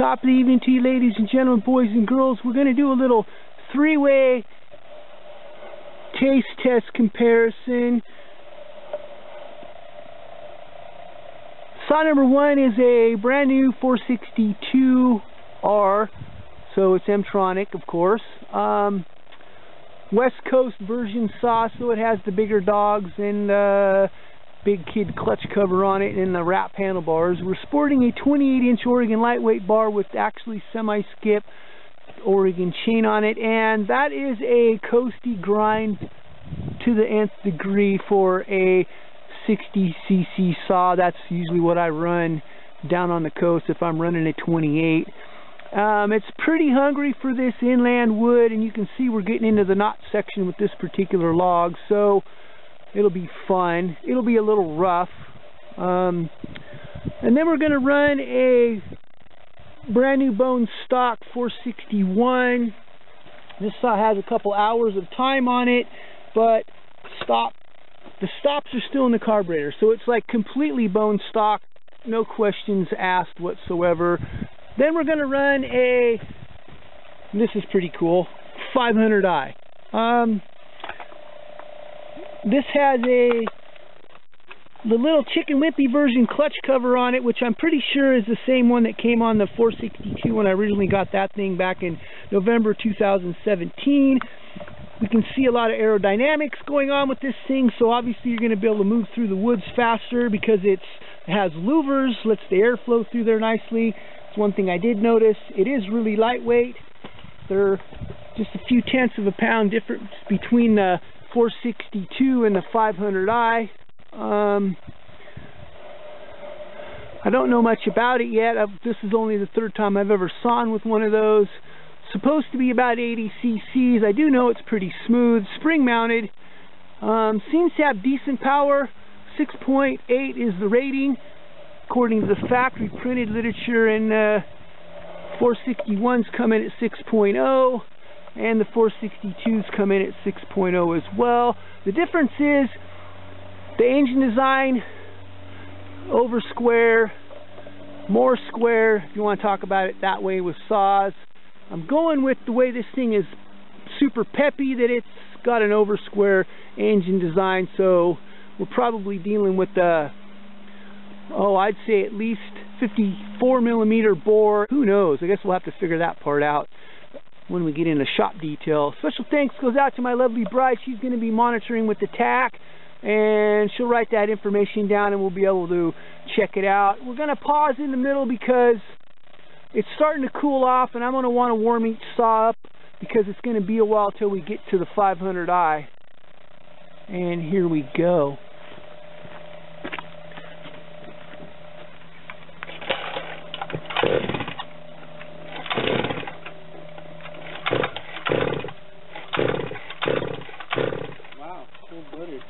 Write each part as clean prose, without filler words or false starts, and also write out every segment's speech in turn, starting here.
Top of the evening to you, ladies and gentlemen, boys and girls. We're going to do a little three-way taste test comparison. Saw number one is a brand new 462R, so it's M-tronic, of course. West Coast version saw, so it has the bigger dogs and big kid clutch cover on it and the wrap handlebars. We're sporting a 28-inch Oregon lightweight bar with actually semi-skip Oregon chain on it, and that is a coasty grind to the nth degree for a 60cc saw. That's usually what I run down on the coast if I'm running a 28. It's pretty hungry for this inland wood, and you can see we're getting into the knot section with this particular log, so it'll be fun. It'll be a little rough. And then we're going to run a brand new bone stock 461. This saw has a couple hours of time on it, but the stops are still in the carburetor, so it's like completely bone stock, no questions asked whatsoever. Then we're going to run a, this is pretty cool, 500i. This has the little Chicken Wimpy version clutch cover on it, which I'm pretty sure is the same one that came on the 462 when I originally got that thing back in November 2017. We can see a lot of aerodynamics going on with this thing, so obviously you're going to be able to move through the woods faster because it has louvers, lets the air flow through there nicely. It's one thing I did notice. It is really lightweight. There are just a few tenths of a pound difference between the 462 and the 500i. I don't know much about it yet. This is only the third time I've ever sawn with one of those. Supposed to be about 80 cc's. I do know it's pretty smooth, spring mounted. Seems to have decent power. 6.8 is the rating according to the factory printed literature, and 461s come in at 6.0, and the 462s come in at 6.0 as well. The difference is the engine design, over square, more square, if you want to talk about it that way with saws. I'm going with the way this thing is super peppy, that it's got an over square engine design, so we're probably dealing with the, I'd say at least 54 millimeter bore. Who knows? I guess we'll have to figure that part out when we get into shop detail. Special thanks goes out to my lovely bride. She's going to be monitoring with the tack, and she'll write that information down and we'll be able to check it out. We're going to pause in the middle because it's starting to cool off, and I'm going to want to warm each saw up because it's going to be a while till we get to the 500i. And here we go. Wow, cold-blooded.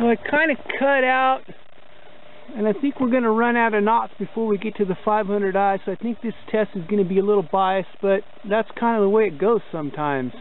Well, it kind of cut out, and I think we're going to run out of knots before we get to the 500i, so I think this test is going to be a little biased, but that's kind of the way it goes sometimes.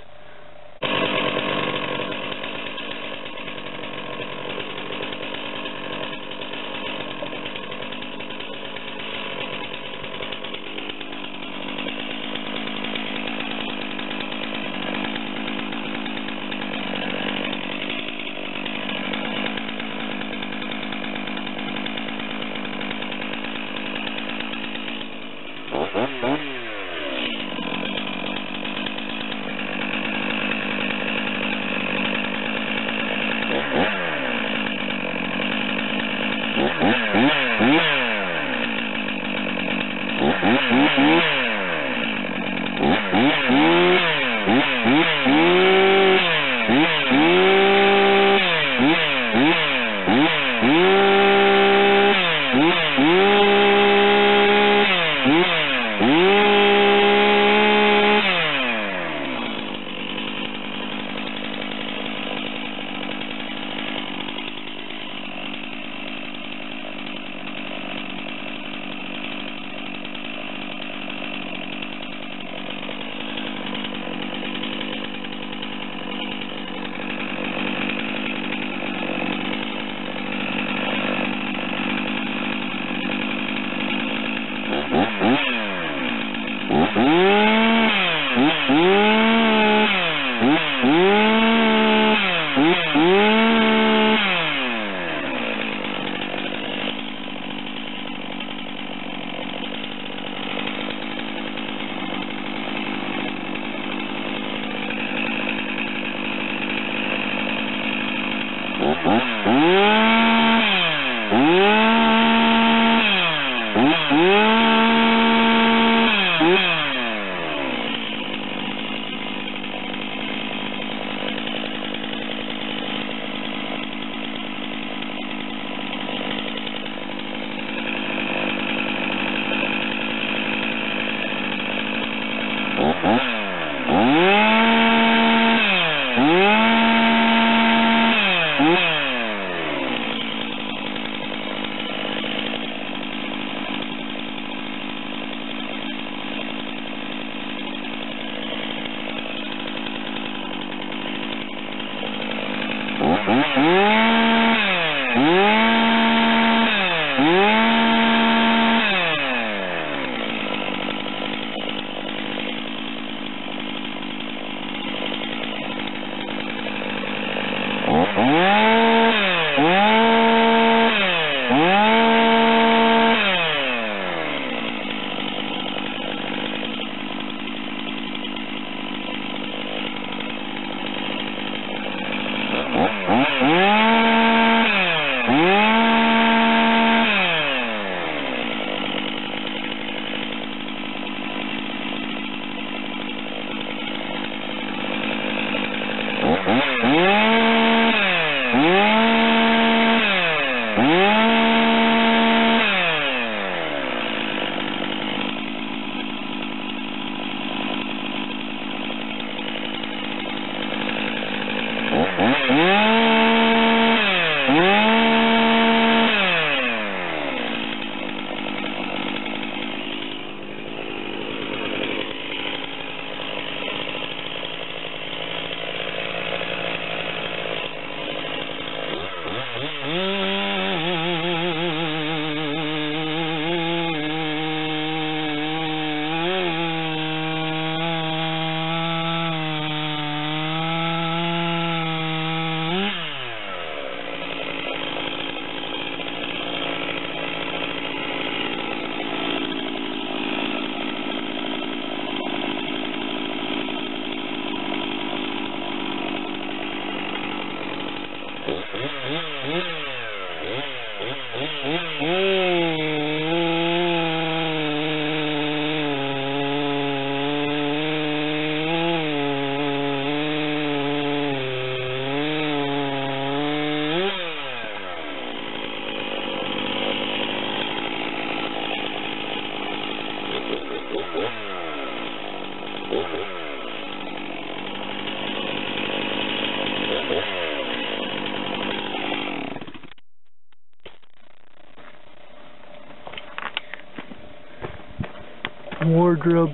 wardrobe.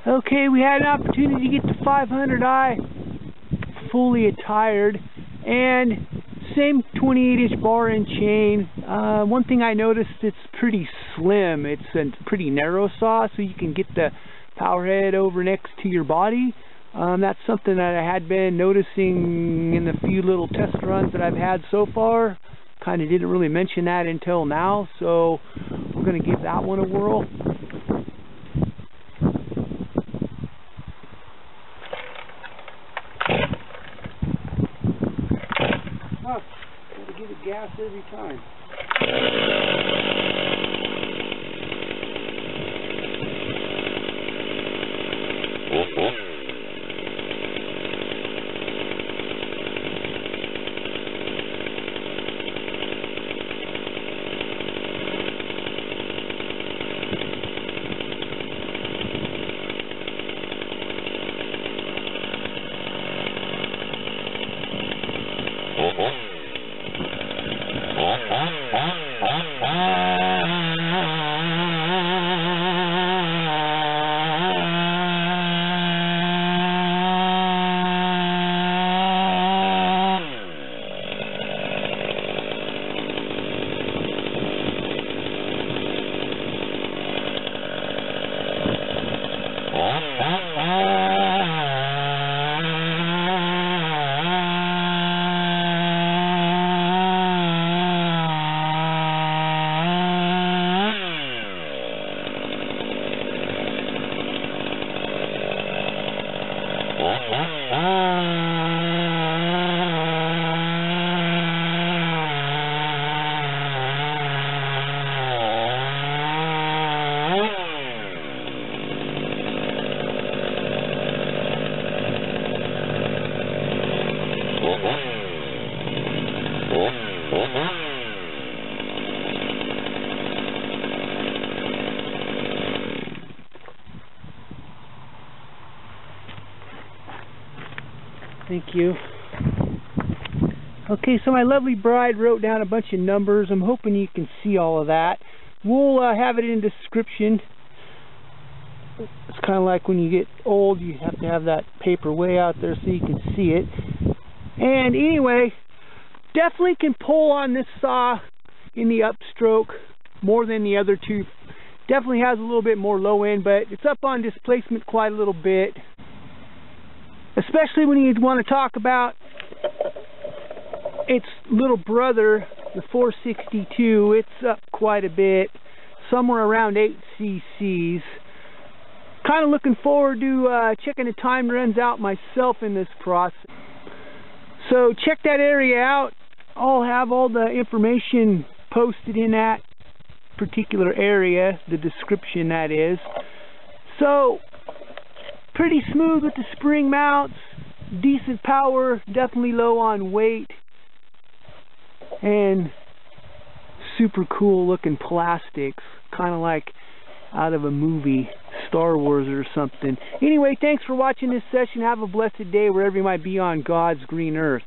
Okay, we had an opportunity to get to 500i fully attired, and same 28-inch bar and chain. One thing I noticed, it's pretty slim. It's a pretty narrow saw, so you can get the power head over next to your body. That's something that I had been noticing in the few little test runs that I've had so far. Kind of didn't really mention that until now, so we're going to give that one a whirl. Huh, gotta give it gas every time. Thank you. Okay, so my lovely bride wrote down a bunch of numbers. I'm hoping you can see all of that. We'll have it in the description. It's kind of like when you get old, you have to have that paper way out there so you can see it. And anyway, definitely can pull on this saw in the upstroke more than the other two. Definitely has a little bit more low end, but it's up on displacement quite a little bit. Especially when you want to talk about its little brother, the 462. It's up quite a bit, somewhere around 8 cc's. Kind of looking forward to checking the time runs out myself in this process. So check that area out. I'll have all the information posted in that particular area, the description that is. So pretty smooth with the spring mounts, decent power, definitely low on weight, and super cool looking plastics, kind of like out of a movie, Star Wars or something. Anyway, thanks for watching this session. Have a blessed day wherever you might be on God's green earth.